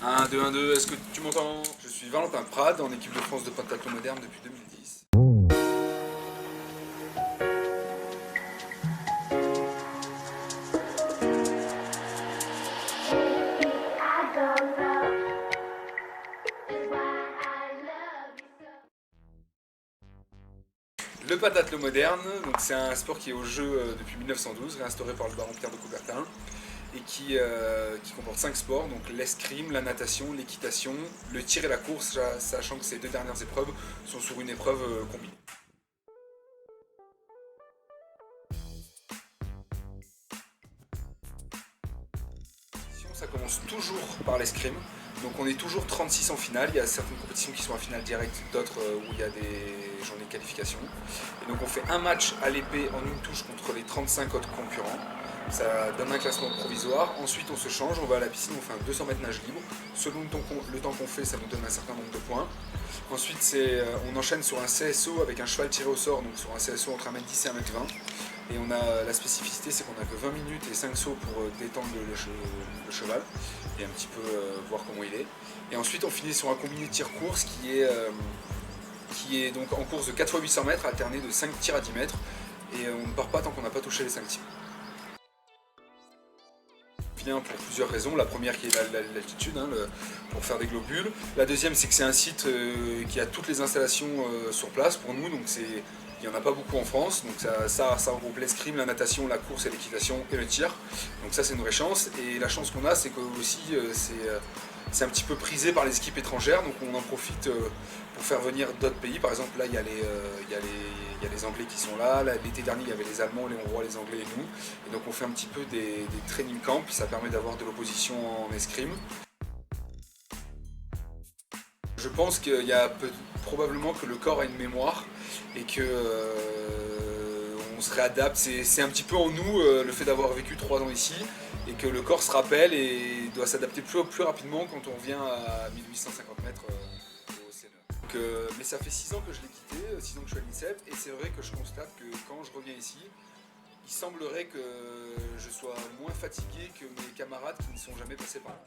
1, 2, 1, 2, est-ce que tu m'entends? Je suis Valentin Prade, en équipe de France de pentathlon moderne depuis 2010. Le pentathlon moderne, c'est un sport qui est au jeu depuis 1912, réinstauré par le baron Pierre de Coubertin, et qui comporte 5 sports, donc l'escrime, la natation, l'équitation, le tir et la course, sachant que ces deux dernières épreuves sont sur une épreuve combinée. Ça commence toujours par l'escrime, donc on est toujours 36 en finale, il y a certaines compétitions qui sont en finale directe, d'autres où il y a des journées de qualification. Et donc on fait un match à l'épée en une touche contre les 35 autres concurrents. Ça donne un classement provisoire. Ensuite, on se change, on va à la piscine, on fait un 200 mètres nage libre. Selon le temps qu'on fait, ça nous donne un certain nombre de points. Ensuite, on enchaîne sur un CSO avec un cheval tiré au sort, donc sur un CSO entre 1m10 et 1m20. Et on a la spécificité, c'est qu'on a que 20 minutes et 5 sauts pour détendre le cheval et un petit peu voir comment il est. Et ensuite, on finit sur un combiné tir-course qui est donc en course de 4 x 800 mètres, alterné de 5 tirs à 10 mètres. Et on ne part pas tant qu'on n'a pas touché les 5 tirs. Pour plusieurs raisons. La première qui est l'altitude, pour faire des globules. La deuxième, c'est que c'est un site qui a toutes les installations sur place pour nous, donc il n'y en a pas beaucoup en France, donc ça regroupe l'escrime, la natation, la course et l'équitation et le tir. Donc ça c'est une vraie chance. Et la chance qu'on a, c'est que aussi c'est un petit peu prisé par les équipes étrangères, donc on en profite pour faire venir d'autres pays. Par exemple là il y a les Anglais qui sont là, l'été dernier il y avait les Allemands, les Hongrois, les Anglais et nous. Et donc on fait un petit peu des training camps, ça permet d'avoir de l'opposition en escrime. Je pense qu'il y a probablement que le corps a une mémoire et que on se réadapte. C'est un petit peu en nous le fait d'avoir vécu 3 ans ici et que le corps se rappelle et doit s'adapter plus rapidement quand on vient à 1850 mètres au CNE. Mais ça fait 6 ans que je l'ai quitté, 6 ans que je suis à l'INSEP, et c'est vrai que je constate que quand je reviens ici, il semblerait que je sois moins fatigué que mes camarades qui ne sont jamais passés par là.